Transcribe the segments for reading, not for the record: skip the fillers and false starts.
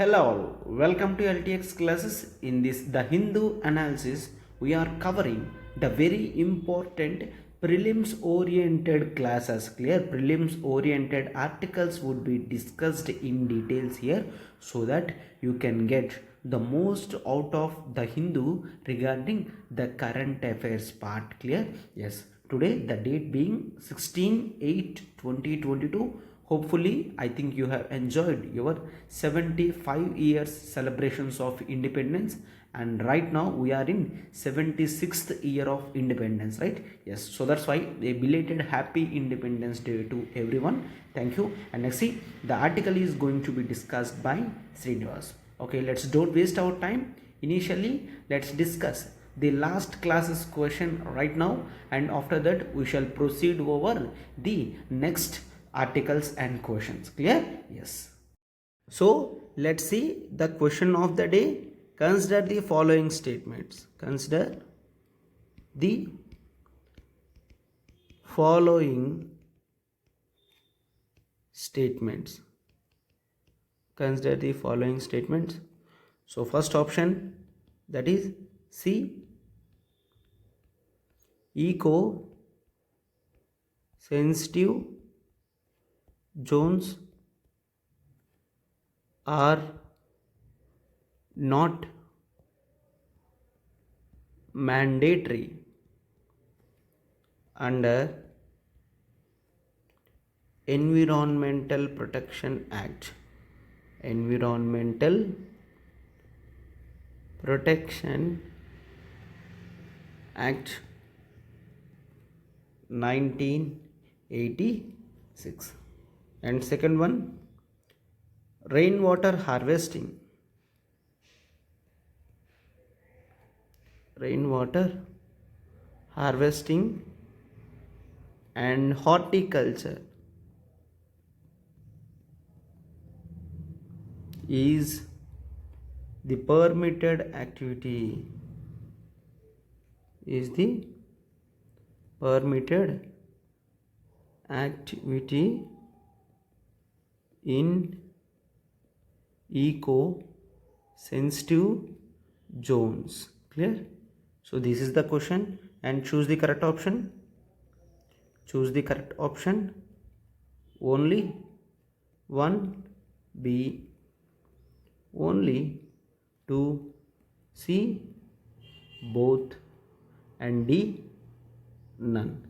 Hello all, welcome to LTX classes. In this The Hindu analysis, we are covering the very important prelims oriented classes. Clear prelims oriented articles would be discussed in details here so that you can get the most out of the Hindu regarding the current affairs part. Clear? Yes. Today the date being 16/8/2022. Hopefully, I think you have enjoyed your 75 years celebrations of independence, and right now we are in 76th year of independence, right? Yes, so that's why a belated happy Independence Day to everyone. Thank you. And next, see, the article is going to be discussed by Srinivas. Okay, let's don't waste our time. Initially, let's discuss the last classes question right now, and after that we shall proceed over the next articles and questions. Clear? Yes. So let's see the question of the day. Consider the following statements. Consider the following statements. Consider the following statements. So first option, that is C, eco sensitive zones are not mandatory under Environmental Protection Act. Environmental Protection Act 1986. And second one, rainwater harvesting. Rainwater harvesting and horticulture is the permitted activity. Is the permitted activity in eco sensitive zones. Clear? So this is the question, and choose the correct option. Choose the correct option. Only 1 B, only 2 C, both, and D none.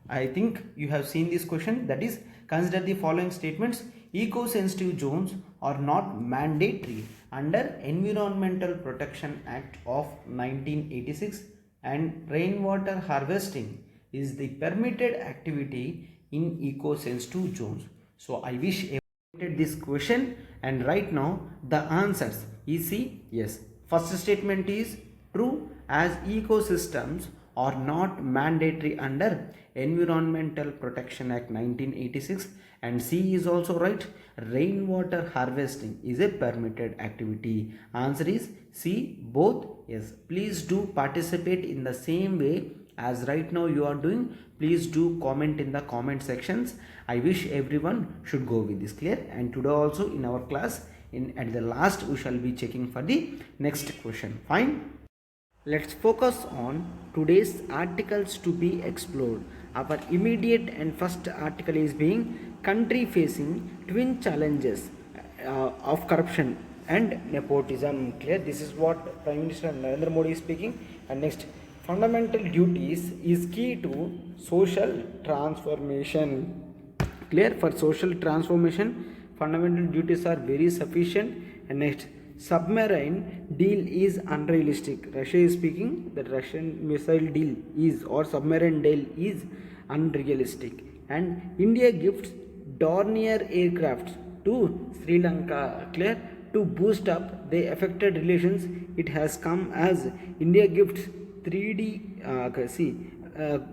I think you have seen this question. That is, consider the following statements. Eco-sensitive zones are not mandatory under Environmental Protection Act of 1986, and rainwater harvesting is the permitted activity in eco-sensitive zones. So I wish everyone this question, and right now the answers is C. Yes, first statement is true, as ecosystems are not mandatory under Environmental Protection Act 1986, and C is also right. Rainwater harvesting is a permitted activity. Answer is C, both. Yes, please do participate in the same way as right now you are doing. Please do comment in the comment sections. I wish everyone should go with this. Clear? And today also in our class, at the last we shall be checking for the next question. Fine. Let's focus on today's articles to be explored. Our immediate and first article is being country facing twin challenges of corruption and nepotism. Clear? This is what Prime Minister Narendra Modi is speaking. And next, fundamental duties is key to social transformation. Clear? For social transformation, fundamental duties are very sufficient. And next, submarine deal is unrealistic. Russia is speaking that Russian missile deal is, or submarine deal is unrealistic. And India gifts Dornier aircraft to Sri Lanka. Clear? To boost up the affected relations, it has come as India gifts 3D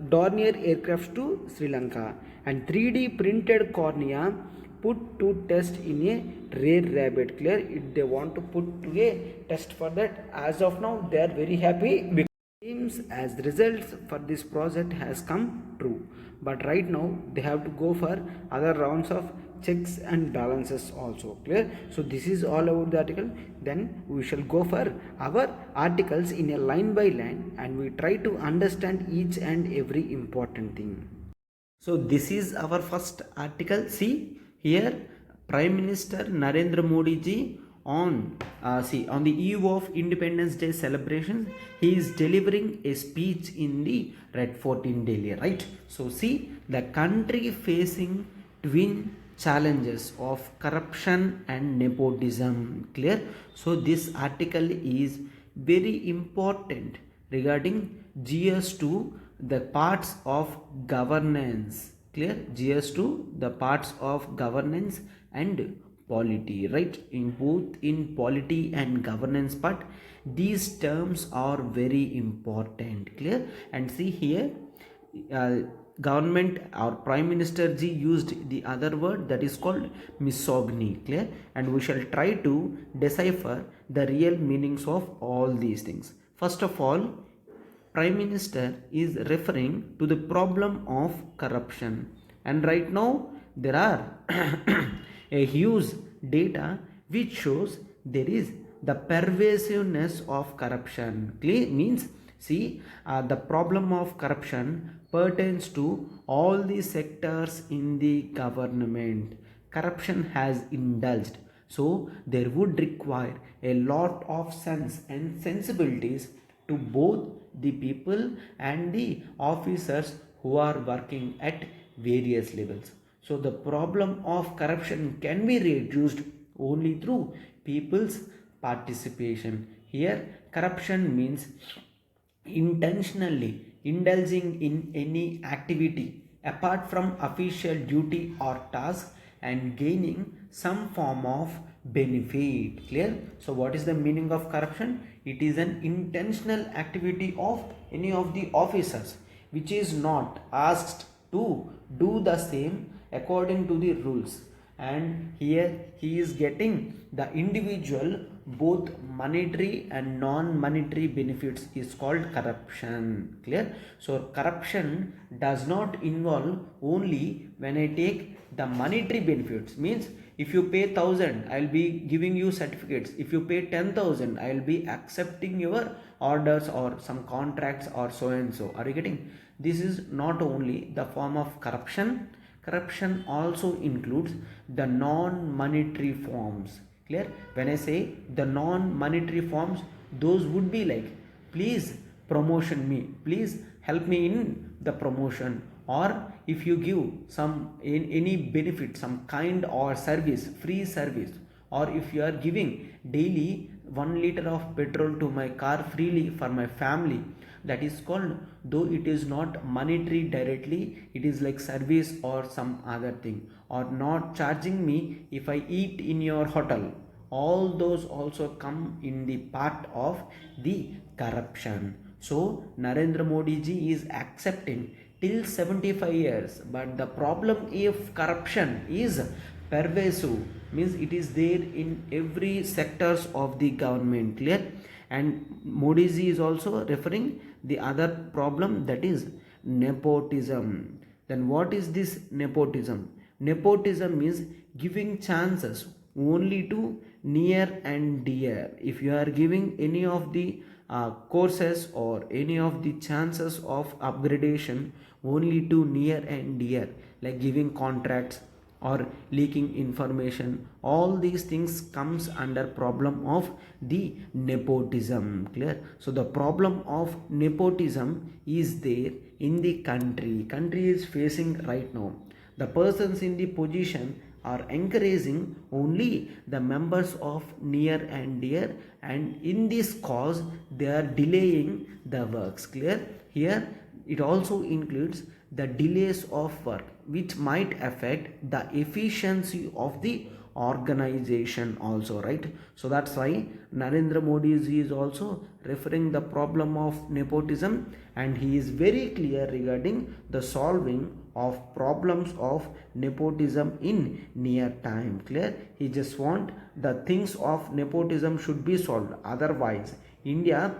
Dornier aircraft to Sri Lanka, and 3D printed cornea put to test in a rare rabbit. Clear? If they want to put to a test for that, as of now they are very happy because seems as results for this project has come true, but right now they have to go for other rounds of checks and balances also. Clear? So this is all about the article. Then we shall go for our articles in a line by line, and we try to understand each and every important thing. So this is our first article. See here, Prime Minister Narendra Modi ji on on the eve of Independence Day celebrations, he is delivering a speech in the Red Fort in Delhi, right? So see, the country facing twin challenges of corruption and nepotism. Clear? So this article is very important regarding GS2, the parts of governance. Clear? GS2, the parts of governance and polity, right? In both in polity and governance part, these terms are very important. Clear? And see here, uh, government or Prime Minister ji used the other word that is called misogyny. Clear? And we shall try to decipher the real meanings of all these things. First of all, Prime Minister is referring to the problem of corruption, and right now there are a huge data which shows there is the pervasiveness of corruption. Clear? Means see, the problem of corruption pertains to all the sectors in the government. Corruption has indulged, so there would require a lot of sense and sensibilities to both the people and the officers who are working at various levels. So the problem of corruption can be reduced only through people's participation. Here, corruption means intentionally indulging in any activity apart from official duty or task and gaining some form of benefit. Clear? So what is the meaning of corruption? It is an intentional activity of any of the officers which is not asked to do the same according to the rules, and here he is getting the individual both monetary and non-monetary benefits is called corruption. Clear? So corruption does not involve only when I take the monetary benefits. Means if you pay 1,000, I'll be giving you certificates. If you pay 10,000, I'll be accepting your orders or some contracts or so and so. Are you getting? This is not only the form of corruption. Corruption also includes the non-monetary forms. Clear? When I say the non-monetary forms, those would be like, please promotion me, please help me in the promotion, or if you give some in any benefit, some kind or service, free service, or if you are giving daily 1 liter of petrol to my car freely for my family, that is called, though it is not monetary directly, it is like service or some other thing. Or not charging me if I eat in your hotel, all those also come in the part of the corruption. So Narendra Modi ji is accepting till 75 years, but the problem if corruption is pervasive, means it is there in every sectors of the government. Clear? And Modi ji is also referring the other problem, that is nepotism. Then what is this nepotism? Nepotism means giving chances only to near and dear. If you are giving any of the courses or any of the chances of upgradation only to near and dear, like giving contracts or leaking information, all these things comes under problem of the nepotism. Clear? So the problem of nepotism is there in the country is facing right now. The persons in the position are encouraging only the members of near and dear, and in this cause they are delaying the works. Clear? Here it also includes the delays of work which might affect the efficiency of the organization also, right? So that's why Narendra Modi is also referring the problem of nepotism, and he is very clear regarding the solving of problems of nepotism in near time. Clear? He just want the things of nepotism should be solved, otherwise India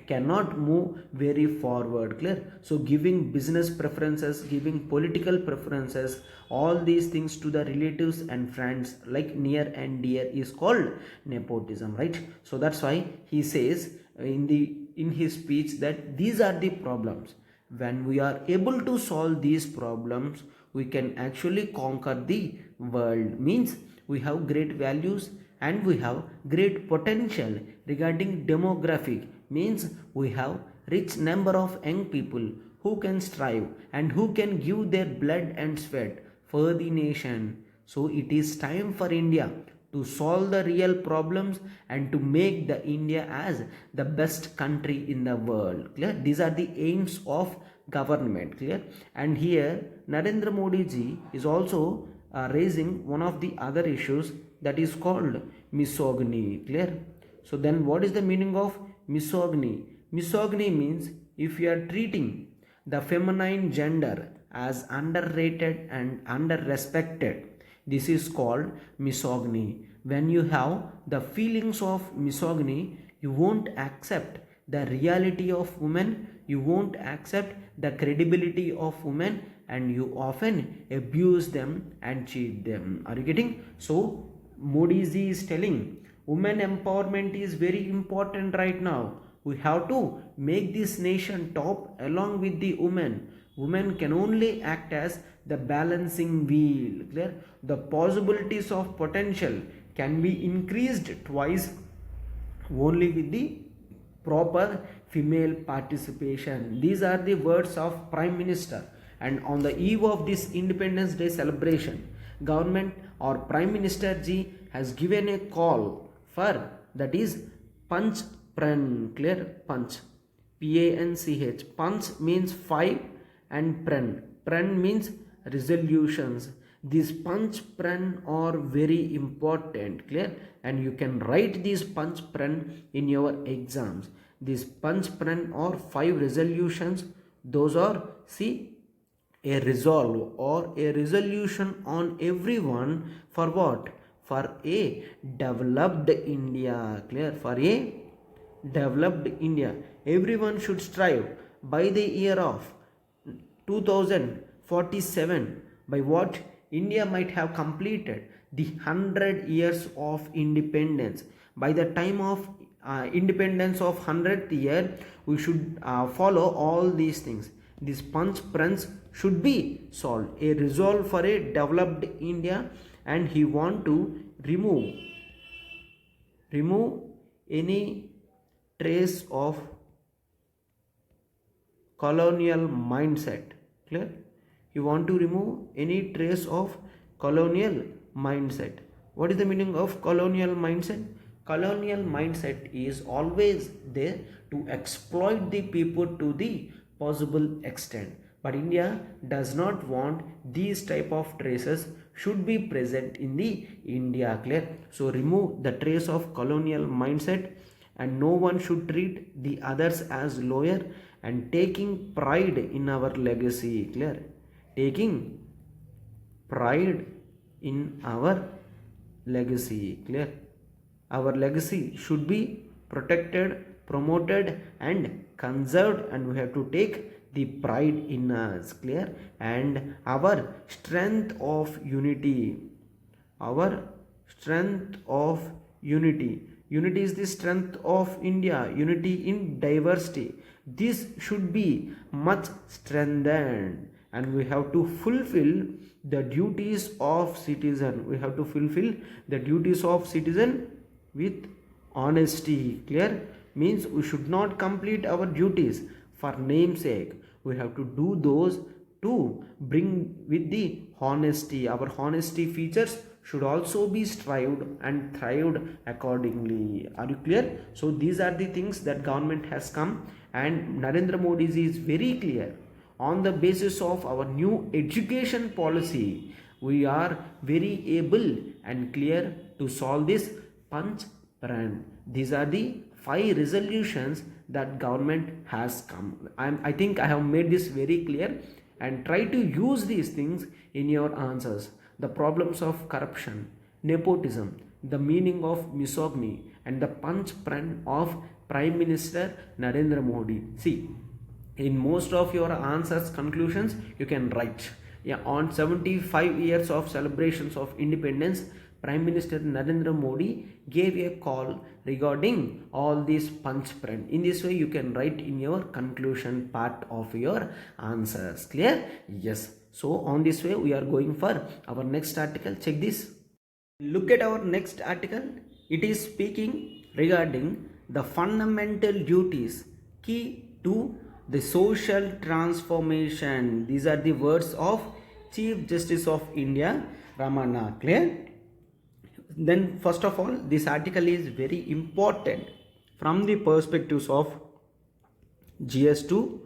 cannot move very forward. Clear? So giving business preferences, giving political preferences, all these things to the relatives and friends like near and dear is called nepotism, right? So that's why he says in his speech that these are the problems. When we are able to solve these problems, we can actually conquer the world. Means we have great values and we have great potential regarding demographic. Means we have rich number of young people who can strive and who can give their blood and sweat for the nation. So it is time for India to solve the real problems and to make the India as the best country in the world. Clear? These are the aims of government. Clear? And here Narendra Modi ji is also raising one of the other issues, that is called misogyny. Clear? So then what is the meaning of misogyny? Misogyny means if you are treating the feminine gender as underrated and underrespected, this is called misogyny. When you have the feelings of misogyny, you won't accept the reality of women, you won't accept the credibility of women, and you often abuse them and cheat them. Are you getting? So Modi ji is telling women empowerment is very important right now. We have to make this nation top along with the women. Women can only act as the balancing wheel. Clear? The possibilities of potential can be increased twice only with the proper female participation. These are the words of Prime Minister. And on the eve of this Independence Day celebration, government or Prime Minister ji has given a call for, that is Panch Pran. Clear? Panch, Panch. Panch means 5 and Pran means resolutions. These Panch Pran are very important. Clear? And you can write these Panch Pran in your exams. These Panch Pran are 5 resolutions. Those are, see, a resolve or a resolution on everyone for what? For a developed India. Clear? For a developed India. Everyone should strive by the year of 2047, by what? India might have completed the 100 years of independence. By the time of independence of 100th year, we should follow all these things. These Panch Prans should be solved. A resolve for a developed India, and he want to remove any trace of colonial mindset. Clear? You want to remove any trace of colonial mindset. What is the meaning of colonial mindset? Colonial mindset is always there to exploit the people to the possible extent. But India does not want these type of traces should be present in the India. Clear? So remove the trace of colonial mindset, and no one should treat the others as lower, and taking pride in our legacy. Clear? Taking pride in our legacy. Clear? Our legacy should be protected, promoted and conserved, and we have to take the pride in us. Clear? And our strength of unity, our strength of unity. Unity is the strength of India. Unity in diversity. This should be much strengthened, and we have to fulfill the duties of citizen. We have to fulfill the duties of citizen with honesty. Clear? Means we should not complete our duties for namesake. We have to do those to bring with the honesty. Our honesty features should also be strived and thrived accordingly. Are you clear? So these are the things that government has come, and Narendra Modi ji is very clear. On the basis of our new education policy, we are very able and clear to solve this Panch Pran. These are the 5 resolutions that government has come. I think I have made this very clear, and try to use these things in your answers. The problems of corruption, nepotism, the meaning of misogyny, and the Panch Pran of Prime Minister Narendra Modi. See, in most of your answers conclusions you can write, yeah, on 75 years of celebrations of independence, Prime Minister Narendra Modi gave a call regarding all these punch print. In this way you can write in your conclusion part of your answers. Clear? Yes. So on this way we are going for our next article. Check this. Look at our next article. It is speaking regarding the fundamental duties key to the social transformation. These are the words of Chief Justice of India, Ramana. Clear? Then first of all, this article is very important from the perspectives of GS2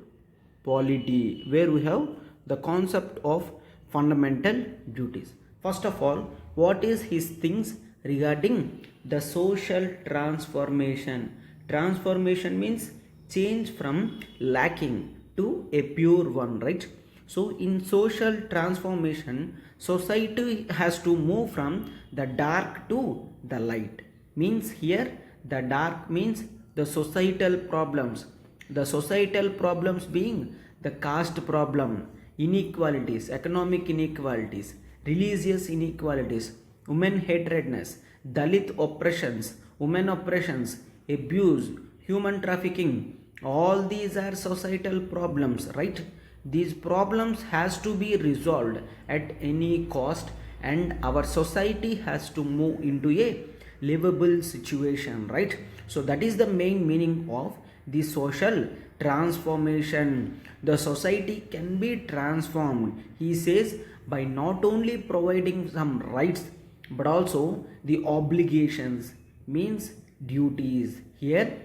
polity, where we have the concept of fundamental duties. First of all, what is his things regarding the social transformation? Transformation means change from lacking to a pure one, right? So in social transformation, society has to move from the dark to the light. Means here the dark means the societal problems. The societal problems being the caste problem, inequalities, economic inequalities, religious inequalities, women hatredness, Dalit oppressions, women oppressions, abuse, human trafficking. All these are societal problems, right? These problems has to be resolved at any cost, and our society has to move into a livable situation, right? So that is the main meaning of the social transformation. The society can be transformed, he says, by not only providing some rights but also the obligations, means duties. Here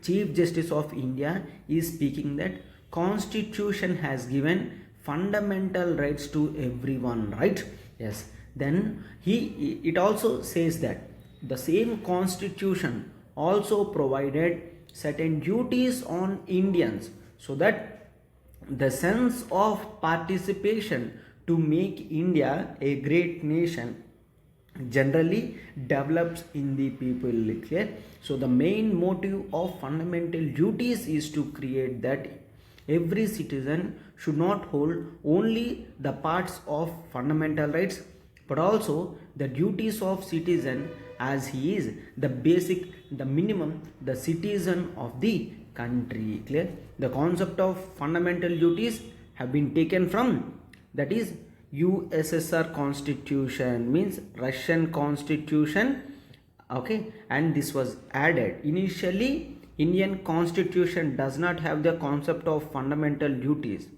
Chief Justice of India is speaking that Constitution has given fundamental rights to everyone, right? Yes. Then it also says that the same Constitution also provided certain duties on Indians, so that the sense of participation to make India a great nation generally develops in the people. Clear? So the main motive of fundamental duties is to create that every citizen should not hold only the parts of fundamental rights but also the duties of citizen, as he is the basic, the minimum, the citizen of the country. Clear? The concept of fundamental duties have been taken from, that is, USSR Constitution, means Russian Constitution. Okay, and this was added. Initially Indian Constitution does not have the concept of fundamental duties.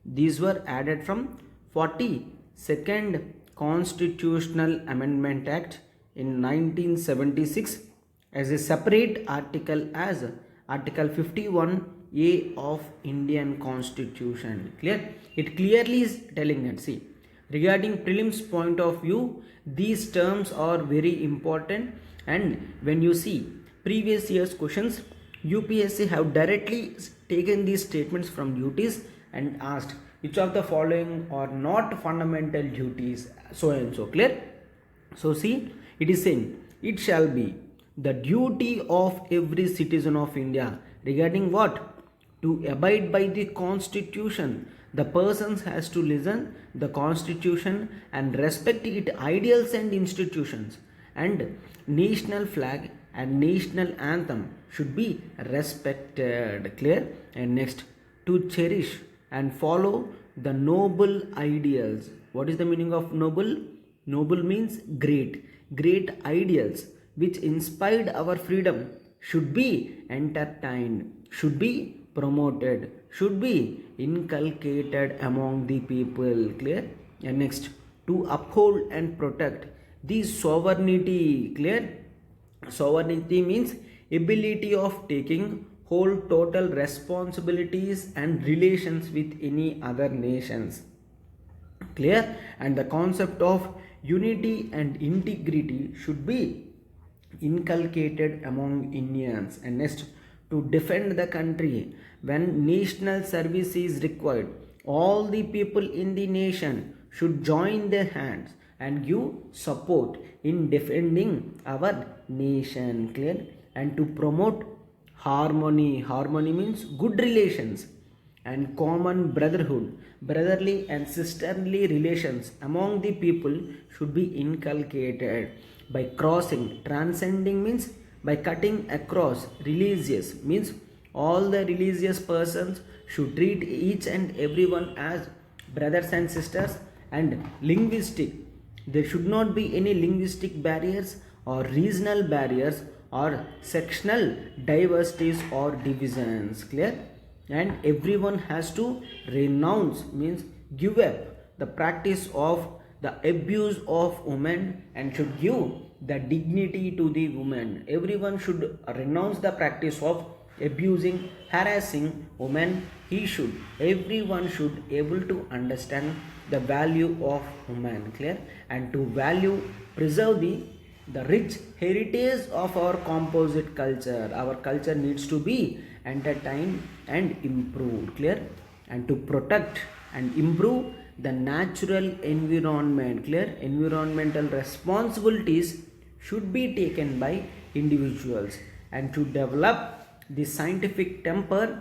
These were added from 42nd Constitutional Amendment Act in 1976 as a separate article, as Article 51A of Indian Constitution. Clear? It clearly is telling that, see, regarding prelims point of view, these terms are very important, and when you see previous year's questions, UPSC have directly taken these statements from duties and asked which of the following are not fundamental duties, so and so. Clear? So see, it is saying it shall be the duty of every citizen of India regarding what? To abide by the Constitution. The persons has to listen the Constitution and respect its ideals and institutions, and national flag and national anthem should be respected. Clear? And next, to cherish and follow the noble ideals. What is the meaning of noble? Noble means great. Great ideals which inspired our freedom should be entertained, should be promoted, should be inculcated among the people. Clear? And next, to uphold and protect the sovereignty. Clear? Sovereignty means ability of taking whole total responsibilities and relations with any other nations. Clear? And the concept of unity and integrity should be inculcated among Indians. And next, to defend the country when national service is required, all the people in the nation should join their hands and give support in defending our nation. Clear? And to promote harmony. Harmony means good relations. And common brotherhood, brotherly and sisterly relations among the people should be inculcated. By crossing, transcending means by cutting across. Religious means all the religious persons should treat each and everyone as brothers and sisters. And linguistic, there should not be any linguistic barriers or regional barriers or sectional diversities or divisions. Clear? And everyone has to renounce means give up the practice of the abuse of women and should give the dignity to the woman. Everyone should renounce the practice of abusing, harassing women. Everyone should able to understand the value of woman. Clear? And to value, preserve the rich heritage of our composite culture. Our culture needs to be entertained and improved. Clear? And to protect and improve the natural environment. Clear? Environmental responsibilities should be taken by individuals. And to develop the scientific temper,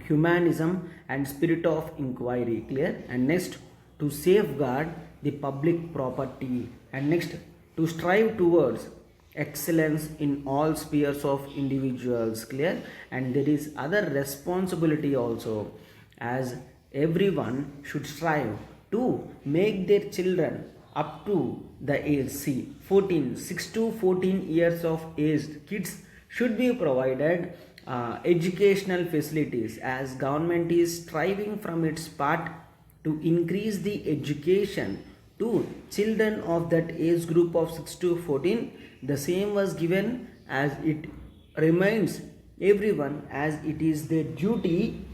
humanism and spirit of inquiry. Clear? And next, to safeguard the public property. And next, to strive towards excellence in all spheres of individuals. Clear? And there is other responsibility also, as everyone should strive to make their children up to the age 6 to 14 years of age kids should be provided educational facilities, as government is striving from its part to increase the education to children of that age group of 6 to 14. The same was given, as it reminds everyone as it is their duty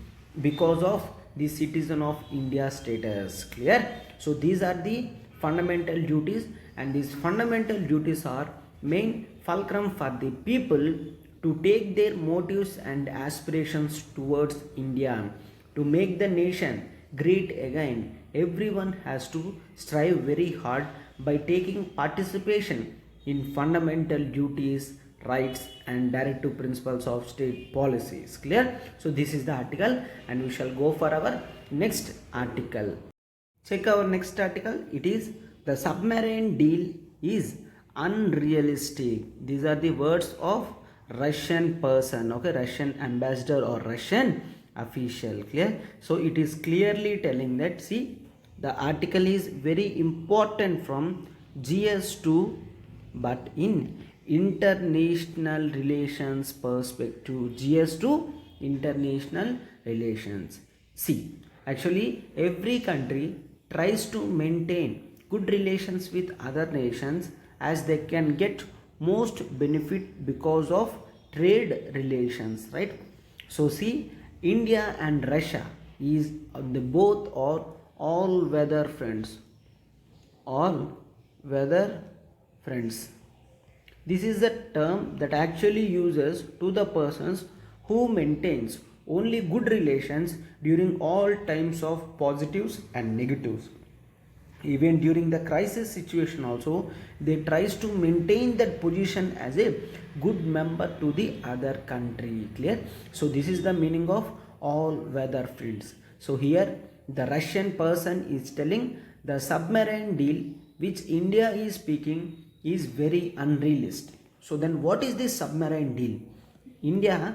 because of the citizen of India status. Clear? So these are the fundamental duties, and these fundamental duties are main fulcrum for the people to take their motives and aspirations towards India, to make the nation great again. Everyone has to strive very hard by taking participation in fundamental duties, rights and directive principles of state policies. Clear? So this is the article, and we shall go for our next article. Check our next article. It is the submarine deal is unrealistic. These are the words of Russian person, okay, Russian ambassador or Russian official. Clear? So it is clearly telling that, see, the article is very important from GS2, but in international relations perspective, GS2 international relations. See, actually every country tries to maintain good relations with other nations, as they can get most benefit because of trade relations, right? So see, India and Russia is the both are all weather friends. All weather friends. This is the term that actually uses to the persons who maintains only good relations during all times of positives and negatives. Even during the crisis situation also, they tries to maintain that position as a good member to the other country. Clear? So this is the meaning of all weather friends. So here the Russian person is telling the submarine deal which India is speaking is very unrealistic. So then what is this submarine deal? India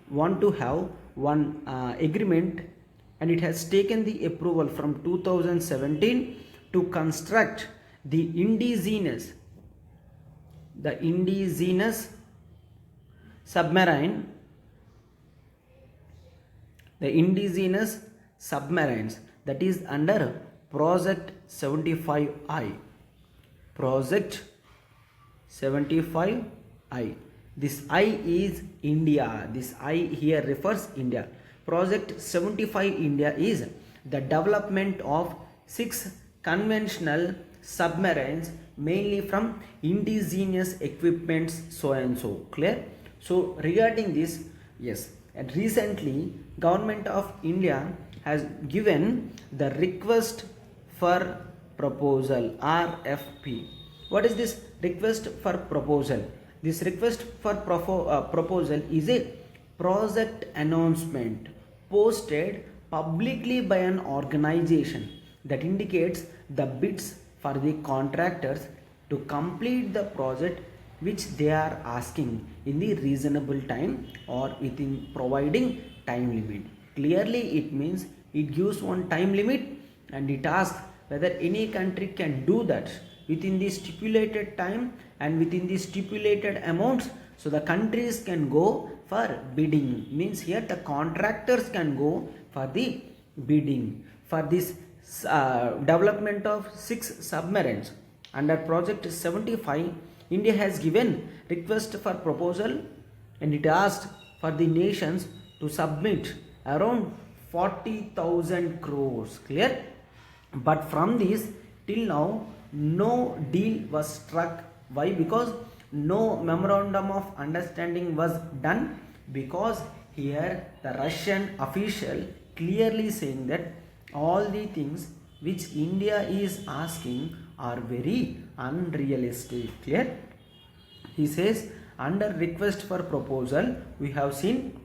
want to have one agreement, and it has taken the approval from 2017 to construct the indigenous submarine, the indigenous submarines, that is under Project 75I. Project 75I. This I is India. This I here refers India. Project 75 India is the development of 6 conventional submarines, mainly from indigenous equipments, so and so. Clear? So regarding this, yes, and recently Government of India has given the request for proposal, RFP. What is this request for proposal? This request for proposal is a project announcement posted publicly by an organization that indicates the bids for the contractors to complete the project which they are asking in the reasonable time or within providing time limit. Clearly it means it gives one time limit and it asks whether any country can do that within the stipulated time and within the stipulated amounts. So the countries can go for bidding, means here the contractors can go for the bidding for this development of 6 submarines. Under project 75, India has given request for proposal and it asked for the nations to submit around 40,000 crores. Clear? But from this till now no deal was struck. Why? Because no memorandum of understanding was done, because here the Russian official clearly saying that all the things which India is asking are very unrealistic. Clear? He says under request for proposal we have seen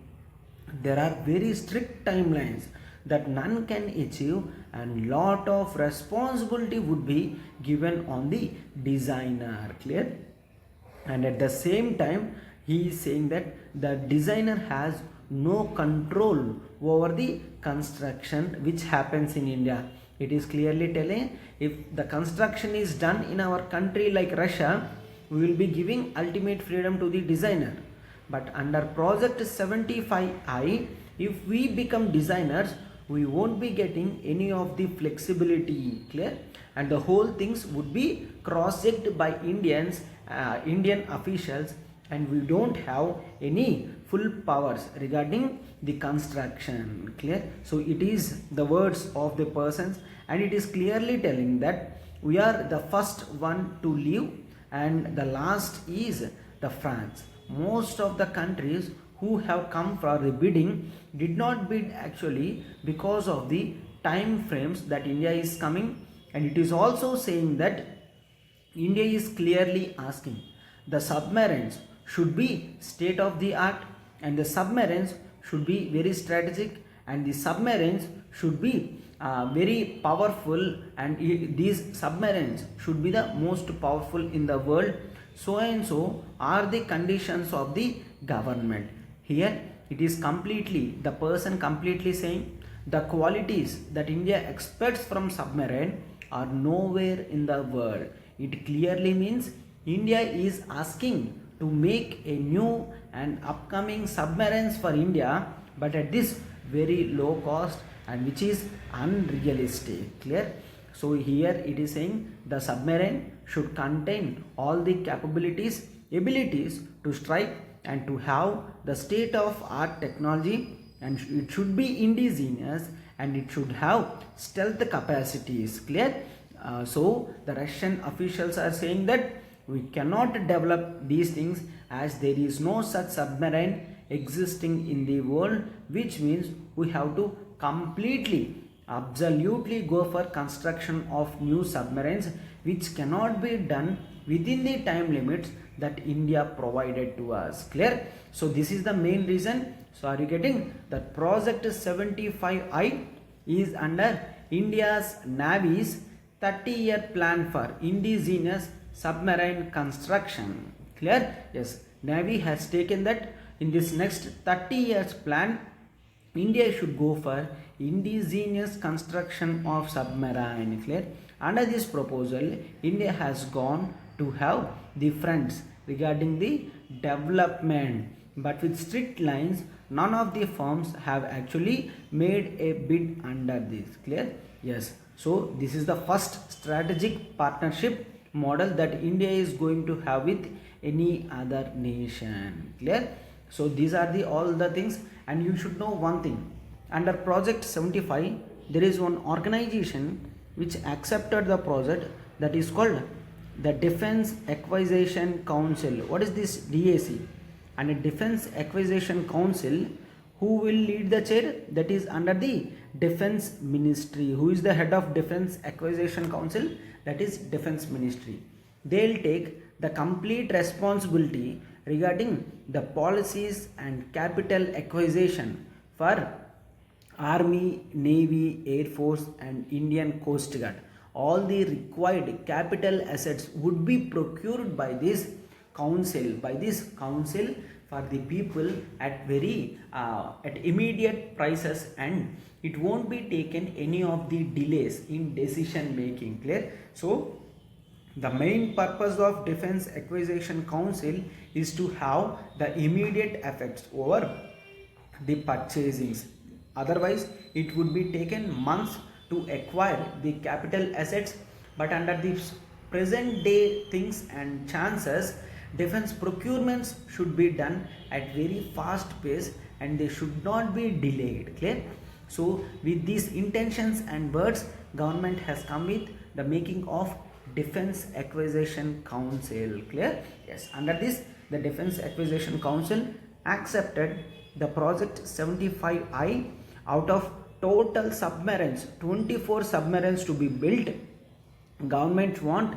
there are very strict timelines that none can achieve and lot of responsibility would be given on the designer. Clear? And at the same time he is saying that the designer has no control over the construction which happens in India. It is clearly telling if the construction is done in our country like Russia, we will be giving ultimate freedom to the designer. But under project 75I, if we become designers, we won't be getting any of the flexibility. Clear? And the whole things would be cross-checked by Indian officials, and we don't have any full powers regarding the construction. Clear? So it is the words of the persons, and it is clearly telling that we are the first one to leave and the last is the France. Most of the countries who have come for the bidding did not bid actually because of the time frames that India is coming, and it is also saying that India is clearly asking the submarines should be state of the art and the submarines should be very strategic and the submarines should be very powerful, and these submarines should be the most powerful in the world. So and so are the conditions of the government. Here it is completely the person completely saying the qualities that India expects from submarine are nowhere in the world. It clearly means India is asking to make a new and upcoming submarines for India, but at this very low cost and which is unrealistic. Clear? So here it is saying the submarine should contain all the capabilities, abilities to strike and to have the state of art technology, and it should be indigenous and it should have stealth capacities. Clear? So the Russian officials are saying that we cannot develop these things as there is no such submarine existing in the world, which means we have to completely absolutely go for construction of new submarines which cannot be done within the time limits that India provided to us. Clear? So this is the main reason. So are you getting that project 75I is under India's Navy's 30-year plan for indigenous submarine construction. Clear? Yes, Navy has taken that in this next 30 years plan India should go for indigenous construction of submarine. Clear? Under this proposal, India has gone to have the fronts regarding the development, but with strict lines. None of the firms have actually made a bid under this. Clear? Yes. So this is the first strategic partnership model that India is going to have with any other nation. Clear? So these are the all the things, and you should know one thing. Under project 75 there is one organization which accepted the project, that is called the Defense Acquisition Council. What is this DAC? And a Defense Acquisition Council, who will lead the chair? That is under the Defense Ministry. Who is the head of Defense Acquisition Council? That is Defense Ministry. They will take the complete responsibility regarding the policies and capital acquisition for Army, Navy, Air Force and Indian Coast Guard. All the required capital assets would be procured by this council for the people at very at immediate prices, and it won't be taken any of the delays in decision making. Clear? So the main purpose of Defense Acquisition Council is to have the immediate effects over the purchasings. Otherwise, it would be taken months to acquire the capital assets. But under the present day things and chances, defense procurements should be done at very fast pace and they should not be delayed. Clear? So, with these intentions and words, government has come with the making of Defense Acquisition Council. Clear? Yes. Under this, the Defense Acquisition Council accepted the project 75I. Out of total submarines, 24 submarines to be built. Government want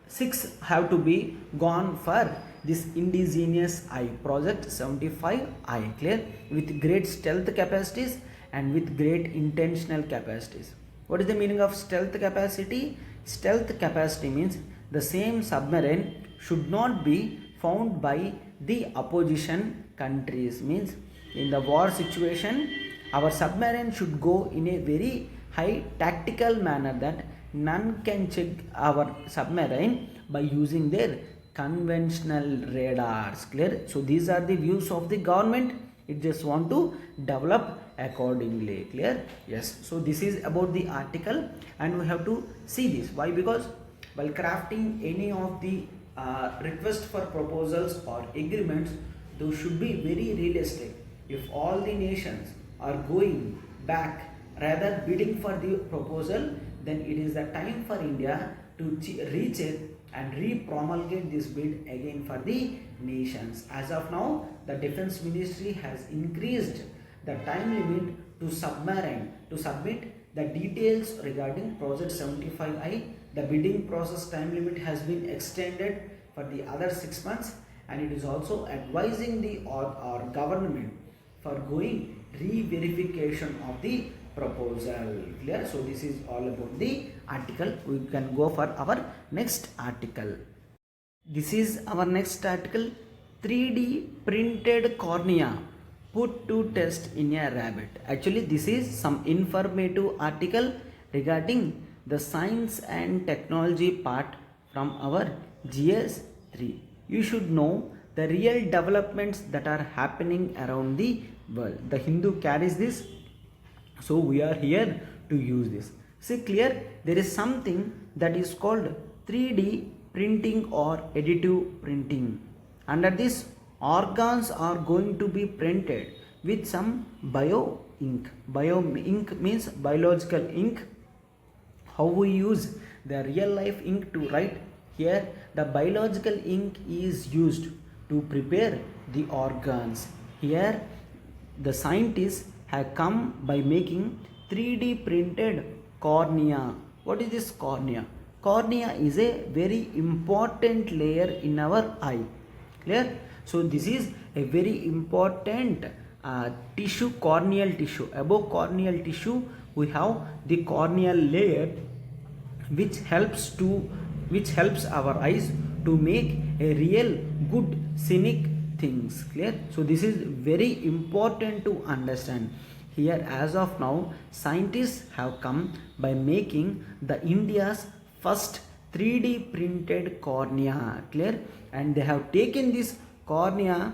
6 have to be gone for this indigenous I, project 75I. Clear? With great stealth capacities and with great intentional capacities. What is the meaning of stealth capacity? Stealth capacity means the same submarine should not be found by the opposition countries. Means in the war situation, our submarine should go in a very high tactical manner that none can check our submarine by using their conventional radars. Clear? So these are the views of the government. It just want to develop accordingly. Clear? Yes. So this is about the article and we have to see this. Why? Because while crafting any of the request for proposals or agreements, those should be very realistic. If all the nations are going back rather bidding for the proposal, then it is the time for India to reach it and re-promulgate this bid again for the nations. As of now, the Defense Ministry has increased the time limit to submit the details regarding Project 75I. The bidding process time limit has been extended for the other 6 months, and it is also advising the or government for going re-verification of the proposal. Clear? So this is all about the article. We can go for our next article. This is our next article. 3D printed cornea put to test in a rabbit. Actually, this is some informative article regarding the science and technology part from our GS 3. You should know the real developments that are happening around the world. The Hindu carries this, so we are here to use this. See, clear? There is something that is called 3D printing or additive printing. Under this, organs are going to be printed with some bio ink. Bio ink means biological ink. How we use the real life ink to write? Here, the biological ink is used to prepare the organs. Here, the scientists have come by making 3D printed cornea. What is this cornea? Cornea is a very important layer in our eye. Clear? So this is a very important tissue, corneal tissue. Above corneal tissue, we have the corneal layer, which helps our eyes to make a real good scenic things. Clear? So this is very important to understand. Here, as of now, scientists have come by making the India's first 3D printed cornea. Clear? And they have taken this cornea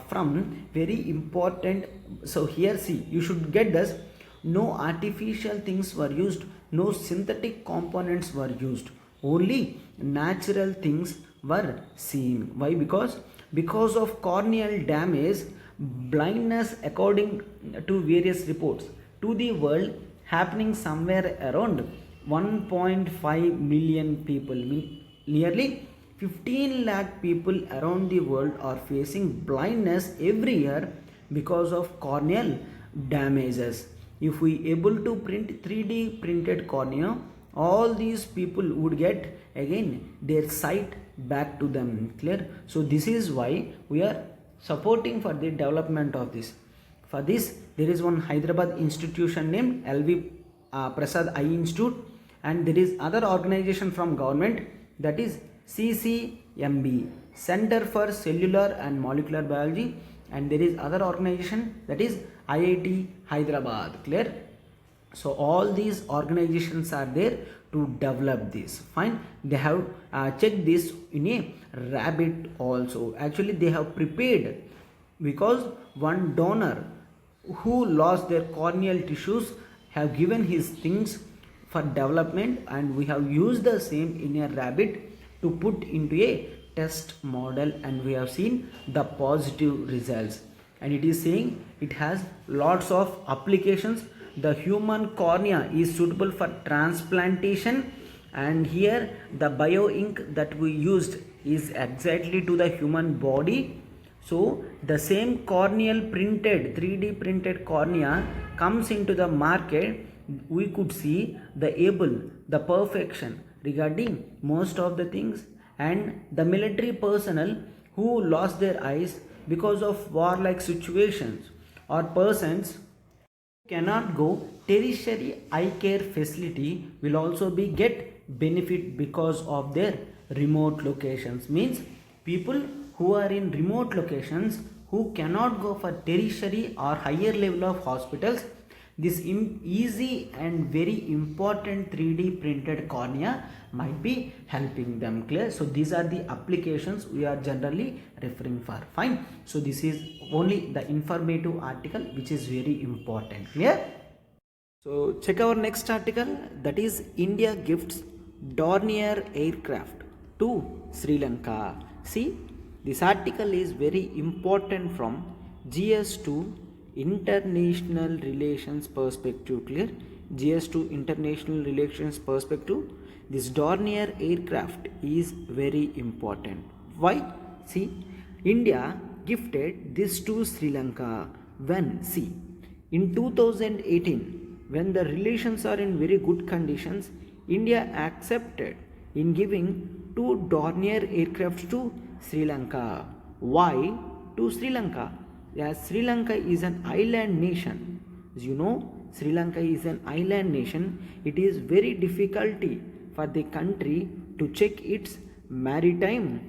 from very important. So here, see, you should get this. No artificial things were used, no synthetic components were used, only natural things were seen. Why? Because of corneal damage, blindness, according to various reports to the world, happening somewhere around 1.5 million people. Nearly 15 lakh people around the world are facing blindness every year because of corneal damages. If we able to print 3D printed cornea, all these people would get again their sight back to them. Clear? So this is why we are supporting for the development of this. For this, there is one Hyderabad institution named LV Prasad Eye Institute, and there is other organization from government, that is CCMB, Center for Cellular and Molecular Biology, and there is other organization, that is IIT Hyderabad. Clear? So all these organizations are there to develop this. Fine. They have checked this in a rabbit also. Actually, they have prepared, because one donor who lost their corneal tissues have given his things for development, and we have used the same in a rabbit to put into a test model, and we have seen the positive results. And it is saying it has lots of applications. The human cornea is suitable for transplantation, and here the bio ink that we used is exactly to the human body. So the same corneal printed 3D printed cornea comes into the market. We could see the perfection regarding most of the things. And the military personnel who lost their eyes because of warlike situations, or persons cannot go tertiary eye care facility, will also be get benefit because of their remote locations. Means people who are in remote locations, who cannot go for tertiary or higher level of hospitals, this easy and very important 3D printed cornea might be helping them. Clear? So these are the applications we are generally referring for. Fine. So this is only the informative article which is very important. Clear? So check our next article, that is India gifts Dornier aircraft to Sri Lanka. See, this article is very important from GS2 international relations perspective. Clear? GS2 international relations perspective, this Dornier aircraft is very important. Why? See, India gifted this to Sri Lanka when, see, in 2018, when the relations are in very good conditions, India accepted in giving 2 Dornier aircrafts to Sri Lanka. Why to Sri Lanka? As Sri Lanka is an island nation. As you know, Sri Lanka is an island nation. It is very difficulty for the country to check its maritime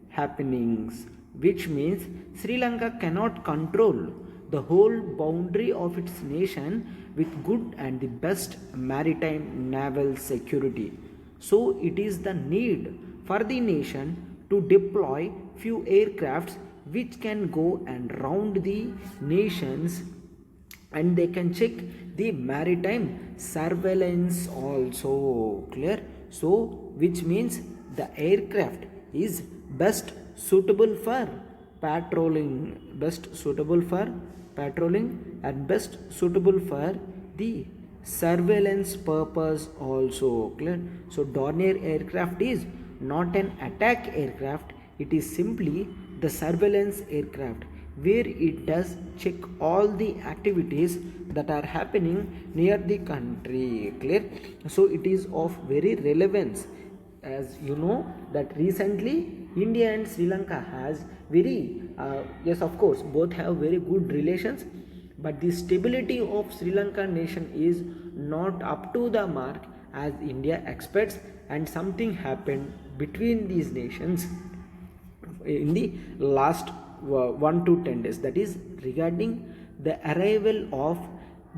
happenings, which means Sri Lanka cannot control the whole boundary of its nation with good and the best maritime naval security. So it is the need for the nation to deploy few aircrafts which can go and round the nations, and they can check the maritime surveillance also. Clear? So which means the aircraft is best suitable for patrolling, and best suitable for the surveillance purpose also. Clear? So Dornier aircraft is not an attack aircraft, it is simply the surveillance aircraft, where it does check all the activities that are happening near the country. Clear? So it is of very relevance, as you know that recently India and Sri Lanka has very yes, of course, both have very good relations, but the stability of Sri Lanka nation is not up to the mark as India expects, and something happened between these nations in the last 1 to 10 days, that is regarding the arrival of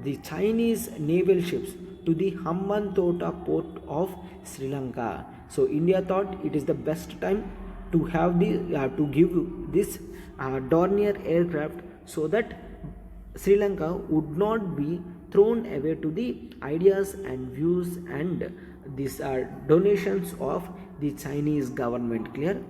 the Chinese naval ships to the Hambantota port of Sri Lanka. So India thought it is the best time to have to give this Dornier aircraft, so that Sri Lanka would not be thrown away to the ideas and views and these donations of the Chinese government. Clear?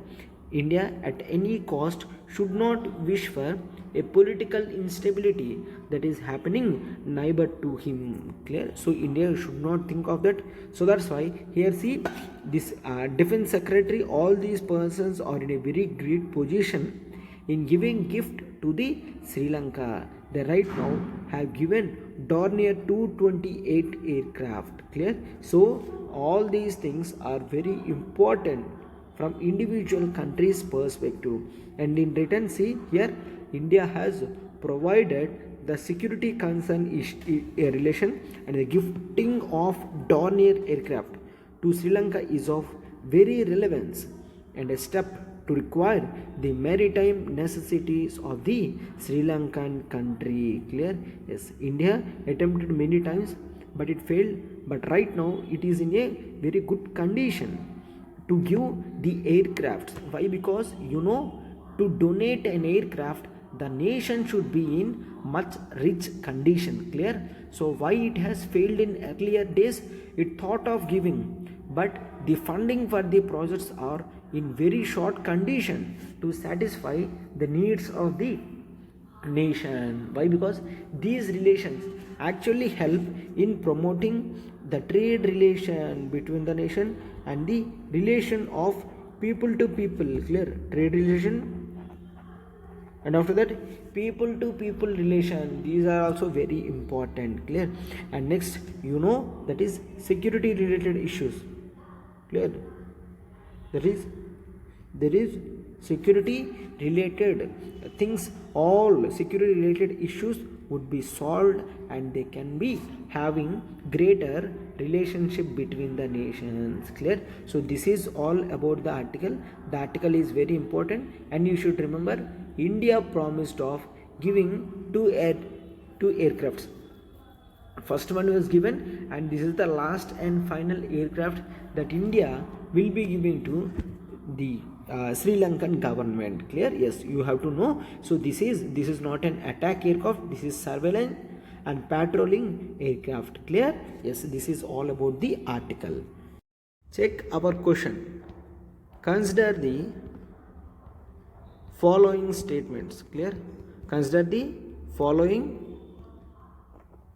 India at any cost should not wish for a political instability that is happening neighbor to him. Clear? So India should not think of that. So that's why here see this defense secretary, all these persons are in a very great position in giving gift to the Sri Lanka. They right now have given Dornier 228 aircraft. Clear? So all these things are very important from individual countries perspective. And in return, see here, India has provided the security concern relation, and the gifting of Dornier aircraft to Sri Lanka is of very relevance and a step to require the maritime necessities of the Sri Lankan country. Clear? Yes, India attempted many times but it failed, but right now it is in a very good condition to give the aircraft. Why? Because to donate an aircraft, the nation should be in much rich condition. Clear? So why it has failed in earlier days? It thought of giving, but the funding for the projects are in very short condition to satisfy the needs of the nation. Why? Because these relations actually help in promoting the trade relation between the nation and the relation of people to people. Clear? Trade relation, and after that people to people relation, these are also very important. Clear? And next, that is security related issues. Clear? There is security related things, all security related issues would be solved and they can be having greater relationship between the nations. Clear? So this is all about the article. The article is very important and you should remember India promised of giving two aircrafts. First one was given and this is the last and final aircraft that India will be giving to the Sri Lankan government. Clear? Yes, you have to know. So this is not an attack aircraft, this is surveillance and patrolling aircraft. Clear? Yes, this is all about the article. Check our question. Consider the following statements. Clear? Consider the following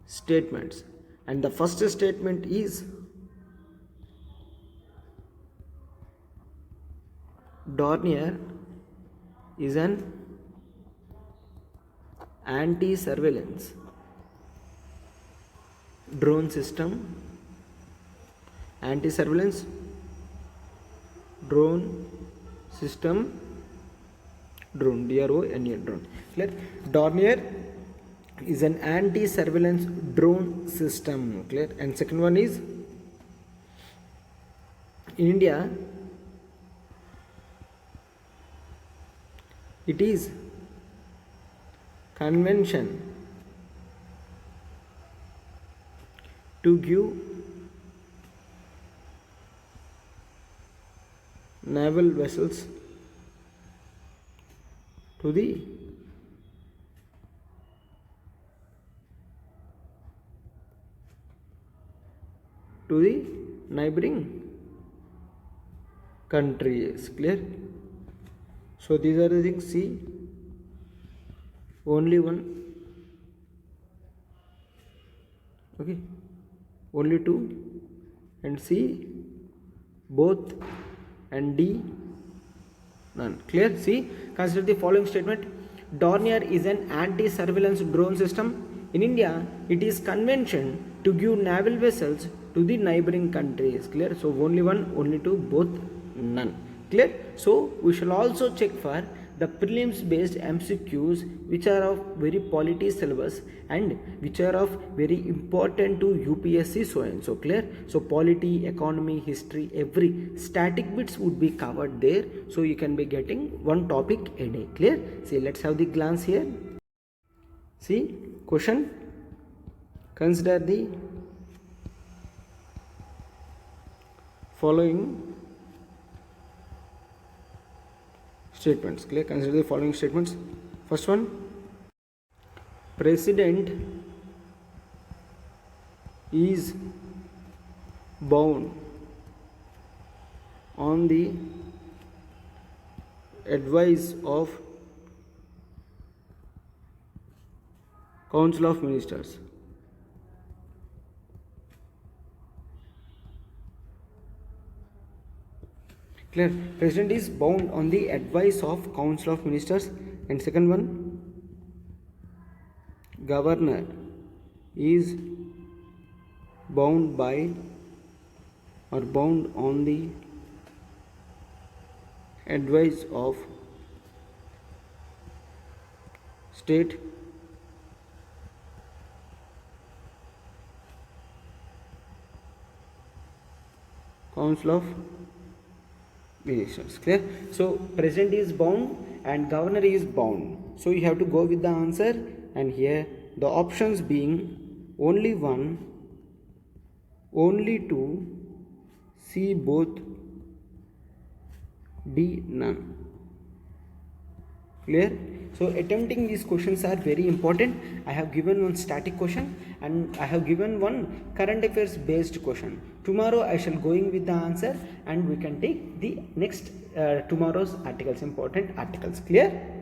statements, and the first statement is Dornier is an anti-surveillance drone system. Anti-surveillance drone system, drone, D-R-O-N-E, drone. Clear? Dornier is an anti-surveillance drone system. Clear? And second one is, in India it is convention to give naval vessels to the neighboring countries. Clear? So these are the things. See, only one, okay, only two, and C both, and D none. Clear? See, consider the following statement. Dornier is an anti-surveillance drone system. In India, it is convention to give naval vessels to the neighboring countries. Clear? So only one, only two, both, none. Clear? So we shall also check for the prelims based MCQs which are of very polity syllabus and which are of very important to UPSC, so and so. Clear? So polity, economy, history, every static bits would be covered there, so you can be getting one topic a day. Clear? See, let's have the glance here. See, question. Consider the following statements. Clear? Consider the following statements. First one, President is bound on the advice of Council of Ministers. Clear? President is bound on the advice of Council of Ministers. And second one, Governor is bound by are bound on the advice of state council of ministers. Clear? So president is bound and governor is bound, so you have to go with the answer, and here the options being only one, only two, C both, D none. Clear? So attempting these questions are very important. I have given one static question and I have given one current affairs based question. Tomorrow I shall going with the answer and we can take the next tomorrow's articles, important articles. Clear?